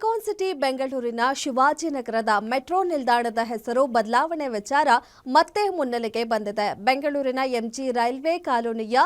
Silicon city ಬೆಂಗಳೂರಿನ ಶಿವಾಜಿನಗರದ metro ನಿಲ್ದಾಣದ ಹೆಸರು ಬದಲಾವಣೆ ವಿಚಾರ ಮತ್ತೆ ಮುನ್ನೆಲೆಗೆ ಬಂದಿದೆ. ಬೆಂಗಳೂರಿನ ಎಂಜಿ ರೈಲ್ವೆ ಕಾಲೋನಿಯ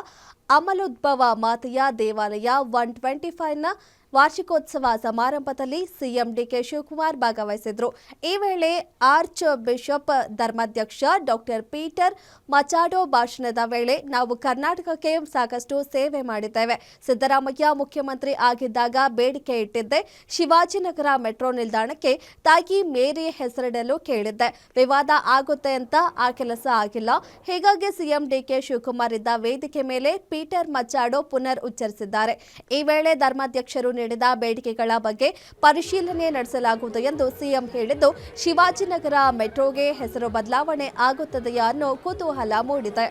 ಅಮಲೋದ್ಭವ ಮಾತೆಯ ದೇವಾಲಯ 125ನ ವಾರ್ಷಿಕೋತ್ಸವ ಸಮಾರಂಭದಲ್ಲಿ ಸಿಎಂ ಡಿಕೆ ಶಿವಕುಮಾರ್ ಭಾಗವಹಿಸಿದ್ರು. ಈ ವೇಳೆ ಆರ್ಚ್ ಬಿಷಪ್ ಧರ್ಮಾಧ್ಯಕ್ಷ ಡಾಕ್ಟರ್ ಪೀಟರ್ ಮಚಾಡೋ ಭಾಷಣದ ವೇಳೆ ನಾವು ಕರ್ನಾಟಕಕ್ಕೆ ಸಾಕಷ್ಟು ಸೇವೆ ಮಾಡಿದ್ದೇವೆ. ಸಿದ್ದರಾಮಯ್ಯ ಮುಖ್ಯಮಂತ್ರಿ ಆಗಿದ್ದಾಗ ಬೇಡಿಕೆ ಇಟ್ಟಿದ್ದೆ. ಶಿವಾಜಿನಗರ ಮೆಟ್ರೋ ನಿಲ್ದಾಣಕ್ಕೆ ತಾಯಿ ಮೇರಿ ಹೆಸರಿಡಲು ಕೇಳಿದ್ದೆ. ವಿವಾದ ಆಗುತ್ತೆ ಅಂತ ಆ ಕೆಲಸ ಆಗಿಲ್ಲ. ಹೀಗಾಗಿ ಸಿಎಂ ಡಿಕೆ ಶಿವಕುಮಾರ್ ಇದ್ದ ವೇದಿಕೆ ಮೇಲೆ ಪೀಟರ್ ಮಚಾಡೋ ಪುನರ್ ಉಚ್ಚರಿಸಿದ್ದಾರೆ. ಈ ವೇಳೆ ಧರ್ಮಾಧ್ಯಕ್ಷರು ನೀಡಿದ ಬೇಡಿಕೆಗಳ ಬಗ್ಗೆ ಪರಿಶೀಲನೆ ನಡೆಸಲಾಗುವುದು ಎಂದು ಸಿಎಂ ಹೇಳಿದ್ದು, ಶಿವಾಜಿನಗರ ಮೆಟ್ರೋಗೆ ಹೆಸರು ಬದಲಾವಣೆ ಆಗುತ್ತದೆಯಾ ಅನ್ನೋ ಕುತೂಹಲ ಮೂಡಿದೆ.